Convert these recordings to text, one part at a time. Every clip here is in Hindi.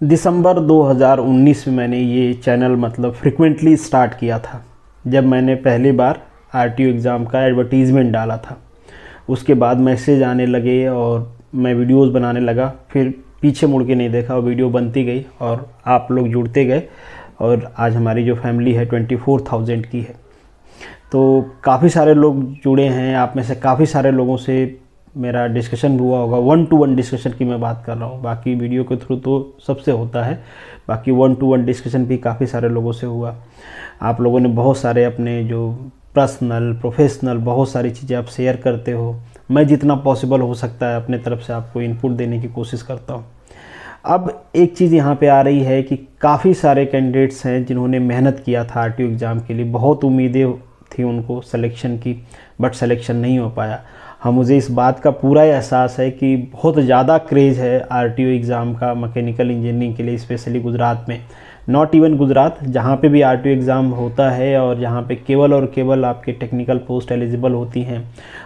दिसंबर 2019 में मैंने ये चैनल मतलब फ्रिक्वेंटली स्टार्ट किया था, जब मैंने पहली बार आरटीओ एग्ज़ाम का एडवर्टीज़मेंट डाला था। उसके बाद मैसेज आने लगे और मैं वीडियोस बनाने लगा, फिर पीछे मुड़ के नहीं देखा और वीडियो बनती गई और आप लोग जुड़ते गए और आज हमारी जो फैमिली है 24,000 की है। तो काफ़ी सारे लोग जुड़े हैं, आप में से काफ़ी सारे लोगों से मेरा डिस्कशन भी हुआ होगा। 1-to-1 डिस्कशन की मैं बात कर रहा हूँ, बाकी वीडियो के थ्रू तो सबसे होता है, बाकी 1-to-1 डिस्कशन भी काफ़ी सारे लोगों से हुआ। आप लोगों ने बहुत सारे अपने जो पर्सनल प्रोफेशनल बहुत सारी चीज़ें आप शेयर करते हो। मैं जितना पॉसिबल हो सकता है अपने तरफ से आपको इनपुट देने की कोशिश करता हूँ। अब एक चीज़ यहाँ पे आ रही है कि काफ़ी सारे कैंडिडेट्स हैं जिन्होंने मेहनत किया था आरटीओ एग्ज़ाम के लिए, बहुत उम्मीदें थी उनको सिलेक्शन की, बट सिलेक्शन नहीं हो पाया। हाँ, मुझे इस बात का पूरा एहसास है कि बहुत ज़्यादा क्रेज़ है आरटीओ एग्ज़ाम का मैकेनिकल इंजीनियरिंग के लिए, स्पेशली गुजरात में। नॉट इवन गुजरात, जहाँ पे भी आरटीओ एग्ज़ाम होता है और जहाँ पे केवल और केवल आपके टेक्निकल पोस्ट एलिजिबल होती हैं,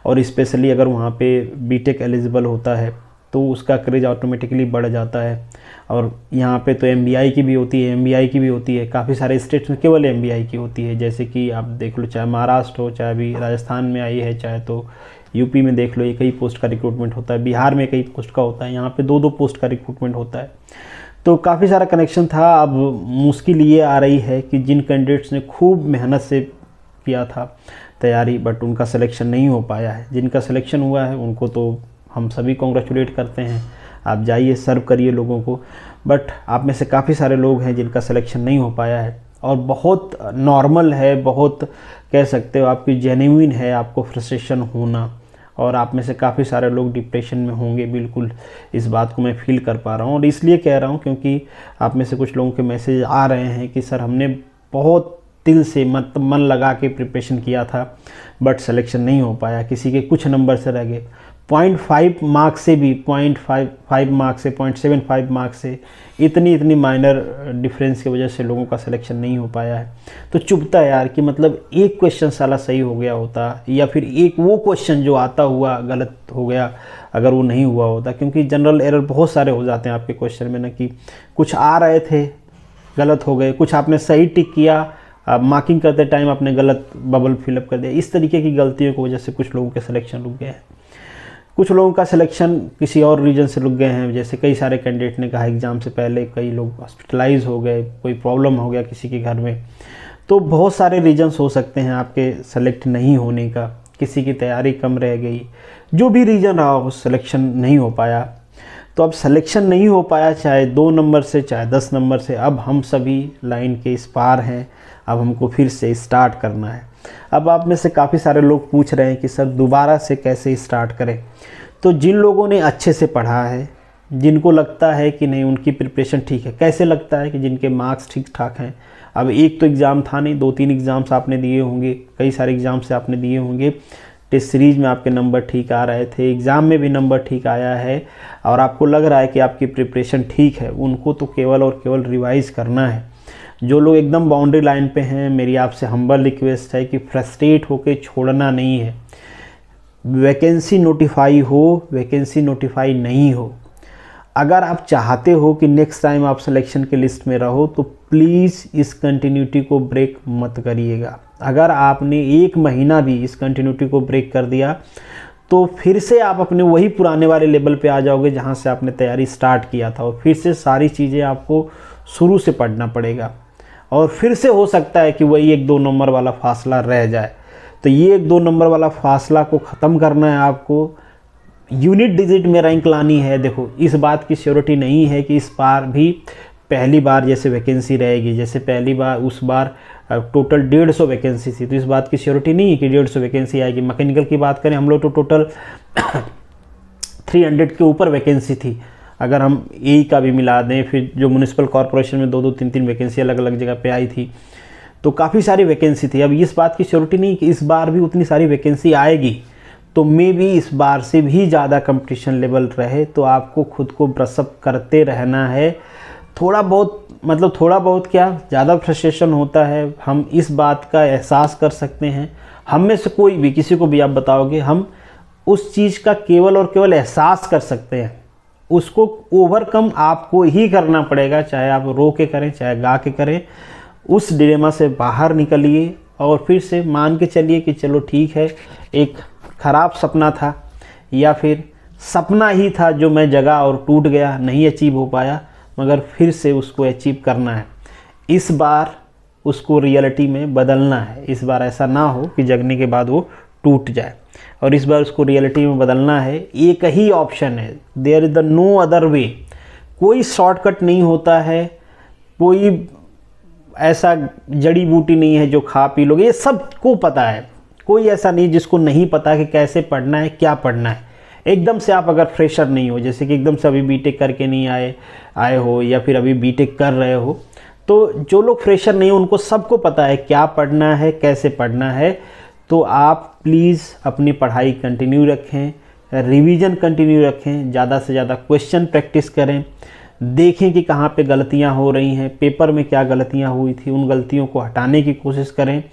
और स्पेशली अगर वहाँ पे बीटेक एलिजिबल होता है तो उसका क्रेज़ ऑटोमेटिकली बढ़ जाता है। और यहाँ पे तो एमबीआई की भी होती है, एमबीआई की भी होती है, काफ़ी सारे स्टेट्स में केवल एमबीआई की होती है। जैसे कि आप देख लो, चाहे महाराष्ट्र हो, चाहे अभी राजस्थान में आई है, चाहे तो यूपी में देख लो, एक ही पोस्ट का रिक्रूटमेंट होता है, बिहार में कई पोस्ट का होता है, यहाँ पे 2-2 पोस्ट का रिक्रूटमेंट होता है। तो काफ़ी सारा कनेक्शन था। अब मुश्किल ये आ रही है कि जिन कैंडिडेट्स ने खूब मेहनत से किया था तैयारी, बट उनका सिलेक्शन नहीं हो पाया है। जिनका सिलेक्शन हुआ है उनको तो हम सभी कॉन्ग्रेचुलेट करते हैं, आप जाइए सर्व करिए लोगों को। बट आप में से काफ़ी सारे लोग हैं जिनका सिलेक्शन नहीं हो पाया है, और बहुत नॉर्मल है, बहुत कह सकते हो आपकी जेन्युइन है आपको फ्रस्ट्रेशन होना। और आप में से काफ़ी सारे लोग डिप्रेशन में होंगे, बिल्कुल इस बात को मैं फील कर पा रहा हूँ। और इसलिए कह रहा हूँ क्योंकि आप में से कुछ लोगों के मैसेज आ रहे हैं कि सर हमने बहुत दिल से मन लगा के प्रिपरेशन किया था, बट सिलेक्शन नहीं हो पाया, किसी के कुछ नंबर से रह गए। 0.5 मार्क्स से भी, 0.55 मार्क्स से, 0.75 मार्क्स से, इतनी माइनर डिफरेंस की वजह से लोगों का सिलेक्शन नहीं हो पाया है। तो चुभता है यार कि मतलब एक क्वेश्चन साला सही हो गया होता, या फिर एक वो क्वेश्चन जो आता हुआ गलत हो गया अगर वो नहीं हुआ होता। क्योंकि जनरल एरर बहुत सारे हो जाते हैं आपके क्वेश्चन में ना, कि कुछ आ रहे थे गलत हो गए, कुछ आपने सही टिक किया, मार्किंग करते टाइम आपने गलत बबल फिलअप कर दिया। इस तरीके की गलतियों की वजह से कुछ लोगों के सिलेक्शन रुक गए हैं। कुछ लोगों का सिलेक्शन किसी और रीजन से रुक गए हैं। जैसे कई सारे कैंडिडेट ने कहा एग्ज़ाम से पहले कई लोग हॉस्पिटलाइज हो गए, कोई प्रॉब्लम हो गया किसी के घर में। तो बहुत सारे रीजन्स हो सकते हैं आपके सेलेक्ट नहीं होने का, किसी की तैयारी कम रह गई, जो भी रीज़न रहा हो सिलेक्शन नहीं हो पाया। तो अब सिलेक्शन नहीं हो पाया, चाहे 2 नंबर से चाहे 10 नंबर से, अब हम सभी लाइन के इस पार हैं, अब हमको फिर से स्टार्ट करना है। अब आप में से काफ़ी सारे लोग पूछ रहे हैं कि सर दोबारा से कैसे स्टार्ट करें। तो जिन लोगों ने अच्छे से पढ़ा है, जिनको लगता है कि नहीं उनकी प्रिपरेशन ठीक है, कैसे लगता है कि जिनके मार्क्स ठीक ठाक हैं। अब एक तो एग्ज़ाम था नहीं, 2-3 एग्ज़ाम्स आपने दिए होंगे, कई सारे एग्ज़ाम्स आपने दिए होंगे, टेस्ट सीरीज़ में आपके नंबर ठीक आ रहे थे, एग्ज़ाम में भी नंबर ठीक आया है, और आपको लग रहा है कि आपकी प्रिपरेशन ठीक है। उनको तो केवल और केवल रिवाइज़ करना है। जो लोग एकदम बाउंड्री लाइन पे हैं, मेरी आपसे हम्बल रिक्वेस्ट है कि फ्रस्ट्रेट होके छोड़ना नहीं है। वैकेंसी नोटिफाई हो, वैकेंसी नोटिफाई नहीं हो, अगर आप चाहते हो कि नेक्स्ट टाइम आप सिलेक्शन के लिस्ट में रहो, तो प्लीज़ इस कंटिन्यूटी को ब्रेक मत करिएगा। अगर आपने 1 महीना भी इस कंटिन्यूटी को ब्रेक कर दिया तो फिर से आप अपने वही पुराने वाले लेवल पे आ जाओगे जहाँ से आपने तैयारी स्टार्ट किया था, और फिर से सारी चीज़ें आपको शुरू से पढ़ना पड़ेगा, और फिर से हो सकता है कि वही 1-2 नंबर वाला फासला रह जाए। तो ये 1-2 नंबर वाला फासला को ख़त्म करना है आपको, यूनिट डिजिट में रैंक लानी है। देखो, इस बात की श्योरिटी नहीं है कि इस बार भी पहली बार जैसे वैकेंसी रहेगी, जैसे पहली बार उस बार टोटल 150 वैकेंसी थी, तो इस बात की श्योरिटी नहीं है कि 150 वैकेंसी आएगी। मैकेनिकल की बात करें हम लोग तो टोटल 300 के ऊपर वैकेंसी थी। अगर हम ए का भी मिला दें, फिर जो म्यूनिसिपल कॉर्पोरेशन में 2-2, 3-3 वैकेंसी अलग अलग जगह पे आई थी, तो काफ़ी सारी वैकेंसी थी। अब इस बात की श्योरिटी नहीं कि इस बार भी उतनी सारी वैकेंसी आएगी, तो मे भी इस बार से भी ज़्यादा कंपटीशन लेवल रहे। तो आपको खुद को ब्रशअप करते रहना है। थोड़ा बहुत, मतलब थोड़ा बहुत क्या, ज़्यादा फ्रस्ट्रेशन होता है, हम इस बात का एहसास कर सकते हैं। हम में से कोई भी, किसी को भी आप बताओगे, हम उस चीज़ का केवल और केवल एहसास कर सकते हैं, उसको ओवरकम आपको ही करना पड़ेगा, चाहे आप रो के करें चाहे गा के करें। उस डिलेमा से बाहर निकलिए और फिर से मान के चलिए कि चलो ठीक है, एक ख़राब सपना था या फिर सपना ही था जो मैं जगा और टूट गया, नहीं अचीव हो पाया, मगर फिर से उसको अचीव करना है। इस बार उसको रियलिटी में बदलना है। इस बार ऐसा ना हो कि जगने के बाद वो टूट जाए, और इस बार उसको रियलिटी में बदलना है। एक ही ऑप्शन है, there is the no other way. कोई शॉर्टकट नहीं होता है, कोई ऐसा जड़ी बूटी नहीं है जो खा पी लोगे, ये सबको पता है। कोई ऐसा नहीं जिसको नहीं पता कि कैसे पढ़ना है, क्या पढ़ना है। एकदम से आप अगर फ्रेशर नहीं हो, जैसे कि एकदम से अभी बीटेक करके नहीं आए हो या फिर अभी बीटेक कर रहे हो, तो जो लोग फ्रेशर नहीं हो उनको सबको पता है क्या पढ़ना है, कैसे पढ़ना है। तो आप प्लीज़ अपनी पढ़ाई कंटिन्यू रखें, रिवीजन कंटिन्यू रखें, ज़्यादा से ज़्यादा क्वेश्चन प्रैक्टिस करें, देखें कि कहाँ पे गलतियाँ हो रही हैं, पेपर में क्या गलतियाँ हुई थी, उन गलतियों को हटाने की कोशिश करें,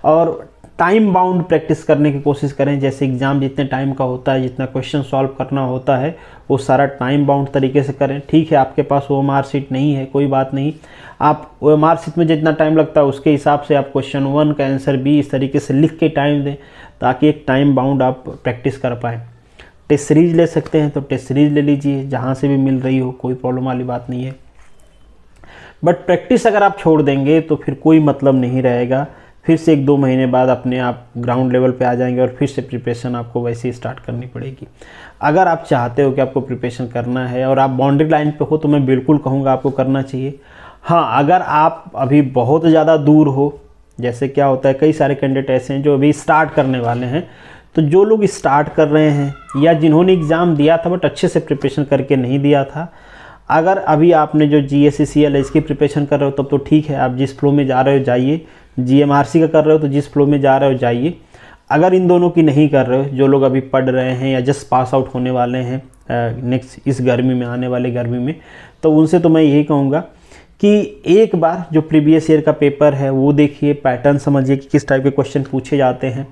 और टाइम बाउंड प्रैक्टिस करने की कोशिश करें। जैसे एग्ज़ाम जितने टाइम का होता है, जितना क्वेश्चन सॉल्व करना होता है, वो सारा टाइम बाउंड तरीके से करें। ठीक है, आपके पास OMR शीट नहीं है, कोई बात नहीं, आप OMR शीट में जितना टाइम लगता है उसके हिसाब से आप क्वेश्चन 1 का आंसर B इस तरीके से लिख के टाइम दें, ताकि एक टाइम बाउंड आप प्रैक्टिस कर पाएँ। टेस्ट सीरीज ले सकते हैं तो टेस्ट सीरीज ले लीजिए, जहाँ से भी मिल रही हो, कोई प्रॉब्लम वाली बात नहीं है। बट प्रैक्टिस अगर आप छोड़ देंगे तो फिर कोई मतलब नहीं रहेगा। फिर से 1-2 महीने बाद अपने आप ग्राउंड लेवल पे आ जाएंगे और फिर से प्रिपरेशन आपको वैसे ही स्टार्ट करनी पड़ेगी। अगर आप चाहते हो कि आपको प्रिपरेशन करना है और आप बाउंड्री लाइन पे हो, तो मैं बिल्कुल कहूँगा आपको करना चाहिए। हाँ, अगर आप अभी बहुत ज़्यादा दूर हो, जैसे क्या होता है कई सारे कैंडिडेट ऐसे हैं जो अभी स्टार्ट करने वाले हैं, तो जो लोग स्टार्ट कर रहे हैं या जिन्होंने एग्ज़ाम दिया था बट अच्छे से प्रिपरेशन करके नहीं दिया था, अगर अभी आपने जो GSECL है इसकी प्रिपरेशन कर रहे हो तब तो ठीक है, आप जिस फ्लो में जा रहे हो जाइए। GMRC का कर रहे हो तो जिस फ्लो में जा रहे हो जाइए। अगर इन दोनों की नहीं कर रहे हो, जो लोग अभी पढ़ रहे हैं या जस्ट पास आउट होने वाले हैं नेक्स्ट इस गर्मी में, आने वाले गर्मी में, तो उनसे तो मैं यही कहूँगा कि एक बार जो प्रीवियस ईयर का पेपर है वो देखिए, पैटर्न समझिए कि किस टाइप के क्वेश्चन पूछे जाते हैं।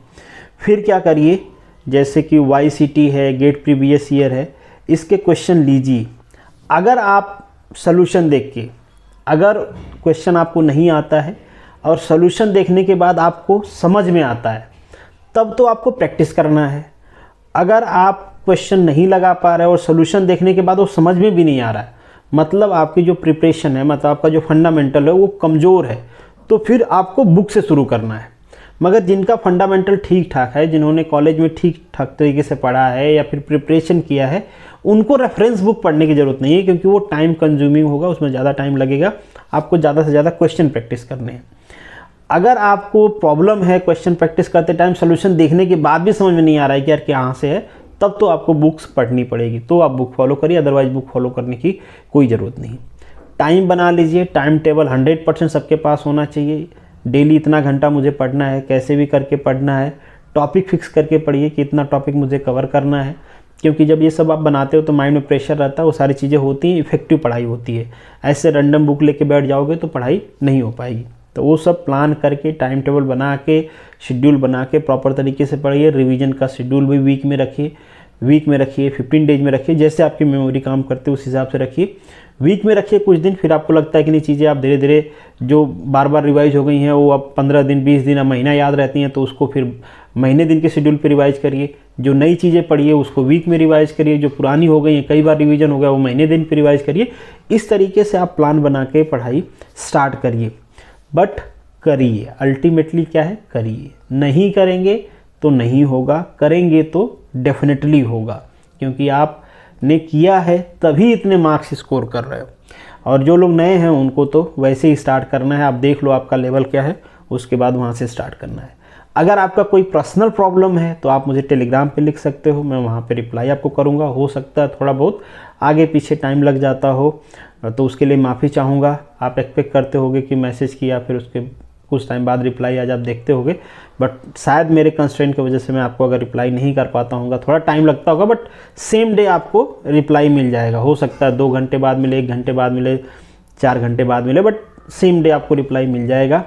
फिर क्या करिए, जैसे कि YCT है, गेट प्रीवियस ईयर है, इसके क्वेश्चन लीजिए। अगर आप सॉल्यूशन देख के, अगर क्वेश्चन आपको नहीं आता है और सॉल्यूशन देखने के बाद आपको समझ में आता है, तब तो आपको प्रैक्टिस करना है। अगर आप क्वेश्चन नहीं लगा पा रहे और सॉल्यूशन देखने के बाद वो समझ में भी नहीं आ रहा है, मतलब आपकी जो प्रिपरेशन है, मतलब आपका जो फंडामेंटल है वो कमज़ोर है, तो फिर आपको बुक से शुरू करना है। मगर जिनका फंडामेंटल ठीक ठाक है, जिन्होंने कॉलेज में ठीक ठाक तरीके से पढ़ा है या फिर प्रिपरेशन किया है, उनको रेफरेंस बुक पढ़ने की ज़रूरत नहीं है, क्योंकि वो टाइम कंज्यूमिंग होगा, उसमें ज़्यादा टाइम लगेगा। आपको ज़्यादा से ज़्यादा क्वेश्चन प्रैक्टिस करने हैं। अगर आपको प्रॉब्लम है क्वेश्चन प्रैक्टिस करते टाइम सॉल्यूशन देखने के बाद भी समझ में नहीं आ रहा है कि यार कहाँ से है, तब तो आपको बुक्स पढ़नी पड़ेगी, तो आप बुक फॉलो करिए, अदरवाइज बुक फॉलो करने की कोई ज़रूरत नहीं। टाइम बना लीजिए, टाइम टेबल 100% सबके पास होना चाहिए। डेली इतना घंटा मुझे पढ़ना है, कैसे भी करके पढ़ना है। टॉपिक फिक्स करके पढ़िए कि इतना टॉपिक मुझे कवर करना है, क्योंकि जब ये सब आप बनाते हो तो माइंड में प्रेशर रहता है, वो सारी चीज़ें होती हैं, इफेक्टिव पढ़ाई होती है। ऐसे रैंडम बुक लेके बैठ जाओगे तो पढ़ाई नहीं हो पाएगी। तो वो सब प्लान करके, टाइम टेबल बना के, शेड्यूल बना के प्रॉपर तरीके से पढ़िए। रिवीजन का शेड्यूल भी वीक में रखिए, 15 डेज में रखिए, जैसे आपकी मेमोरी काम करते उस हिसाब से रखिए। वीक में रखिए कुछ दिन, फिर आपको लगता है कि नहीं चीज़ें आप धीरे धीरे जो बार बार रिवाइज हो गई हैं वो अब 15 दिन, 20 दिन, अब महीना याद रहती हैं, तो उसको फिर महीने दिन के शेड्यूल पर रिवाइज करिए। जो नई चीज़ें पढ़िए उसको वीक में रिवाइज करिए, जो पुरानी हो गई हैं, कई बार रिवीजन हो गया, वो महीने दिन पर रिवाइज करिए। इस तरीके से आप प्लान बना के पढ़ाई स्टार्ट करिए, बट करिए। अल्टीमेटली क्या है, करिए। नहीं करेंगे तो नहीं होगा, करेंगे तो डेफिनेटली होगा, क्योंकि आपने किया है तभी इतने मार्क्स स्कोर कर रहे हो। और जो लोग नए हैं उनको तो वैसे ही स्टार्ट करना है। आप देख लो आपका लेवल क्या है, उसके बाद वहाँ से स्टार्ट करना है। अगर आपका कोई पर्सनल प्रॉब्लम है तो आप मुझे टेलीग्राम पे लिख सकते हो, मैं वहाँ पे रिप्लाई आपको करूँगा। हो सकता है थोड़ा बहुत आगे पीछे टाइम लग जाता हो, तो उसके लिए माफ़ी चाहूँगा। आप एक्सपेक्ट करते होगे कि मैसेज किया फिर उसके कुछ टाइम बाद रिप्लाई आज आप देखते होगे, बट शायद मेरे कंस्ट्रेंट की वजह से मैं आपको अगर रिप्लाई नहीं कर पाता हूँ, थोड़ा टाइम लगता होगा, बट सेम डे आपको रिप्लाई मिल जाएगा। हो सकता है 2 घंटे बाद मिले, 1 घंटे बाद मिले, 4 घंटे बाद मिले, बट सेम डे आपको रिप्लाई मिल जाएगा।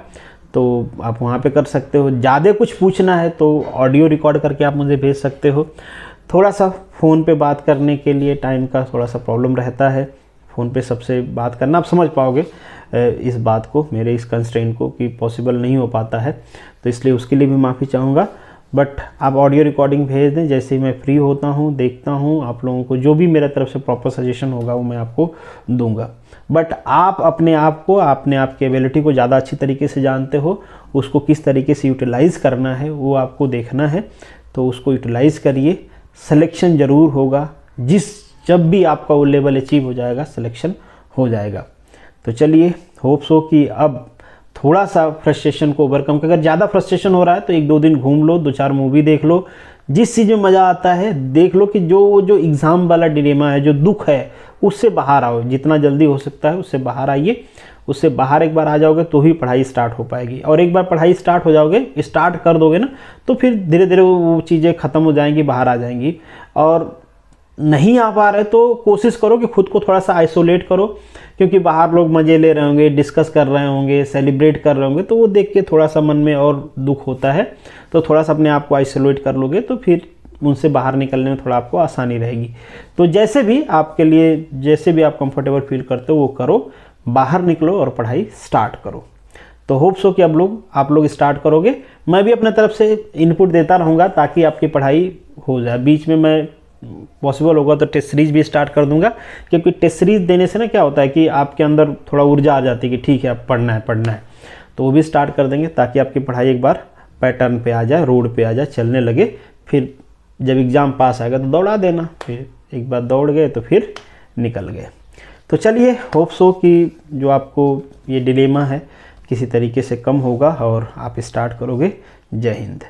तो आप वहाँ पे कर सकते हो। ज़्यादा कुछ पूछना है तो ऑडियो रिकॉर्ड करके आप मुझे भेज सकते हो। थोड़ा सा फ़ोन पे बात करने के लिए टाइम का थोड़ा सा प्रॉब्लम रहता है, फ़ोन पे सबसे बात करना, आप समझ पाओगे इस बात को, मेरे इस कंस्ट्रेंट को, कि पॉसिबल नहीं हो पाता है, तो इसलिए उसके लिए भी माफ़ी चाहूँगा। बट आप ऑडियो रिकॉर्डिंग भेज दें, जैसे ही मैं फ्री होता हूँ, देखता हूँ, आप लोगों को जो भी मेरे तरफ से प्रॉपर सजेशन होगा वो मैं आपको दूंगा। बट आप अपने आप की एबिलिटी को ज़्यादा अच्छी तरीके से जानते हो, उसको किस तरीके से यूटिलाइज़ करना है वो आपको देखना है, तो उसको यूटिलाइज़ करिए। सिलेक्शन ज़रूर होगा, जब भी आपका वो लेवल अचीव हो जाएगा सिलेक्शन हो जाएगा। तो चलिए, होप सो कि अब थोड़ा सा फ्रस्ट्रेशन को ओवरकम कर, अगर ज़्यादा फ्रस्ट्रेशन हो रहा है तो 1-2 दिन घूम लो, 2-4 मूवी देख लो, जिस चीज़ में मज़ा आता है देख लो, कि जो एग्ज़ाम वाला डिलेमा है, जो दुख है, उससे बाहर आओ, जितना जल्दी हो सकता है उससे बाहर आइए। उससे बाहर एक बार आ जाओगे तो ही पढ़ाई स्टार्ट हो पाएगी, और एक बार पढ़ाई स्टार्ट हो जाओगे, स्टार्ट कर दोगे ना, तो फिर धीरे धीरे वो चीज़ें ख़त्म हो जाएंगी, बाहर आ जाएंगी। और नहीं आ पा रहे तो कोशिश करो कि खुद को थोड़ा सा आइसोलेट करो, क्योंकि बाहर लोग मज़े ले रहे होंगे, डिस्कस कर रहे होंगे, सेलिब्रेट कर रहे होंगे, तो वो देख के थोड़ा सा मन में और दुख होता है। तो थोड़ा सा अपने आप को आइसोलेट कर लोगे तो फिर उनसे बाहर निकलने में थोड़ा आपको आसानी रहेगी। तो जैसे भी आपके लिए, जैसे भी आप कंफर्टेबल फील करते हो वो करो, बाहर निकलो और पढ़ाई स्टार्ट करो। तो होप सो कि आप लोग स्टार्ट करोगे। मैं भी अपने तरफ से इनपुट देता रहूँगा ताकि आपकी पढ़ाई हो जाए। बीच में मैं पॉसिबल होगा तो टेस्ट सीरीज भी स्टार्ट कर दूंगा, क्योंकि टेस्ट सीरीज देने से ना क्या होता है कि आपके अंदर थोड़ा ऊर्जा आ जाती है कि ठीक है अब पढ़ना है, तो वो भी स्टार्ट कर देंगे ताकि आपकी पढ़ाई एक बार पैटर्न पे आ जाए, रोड पे आ जाए, चलने लगे। फिर जब एग्ज़ाम पास आएगा तो दौड़ा देना, फिर एक बार दौड़ गए तो फिर निकल गए। तो चलिए, होप सो कि जो आपको ये डिलेमा है किसी तरीके से कम होगा और आप स्टार्ट करोगे। जय हिंद।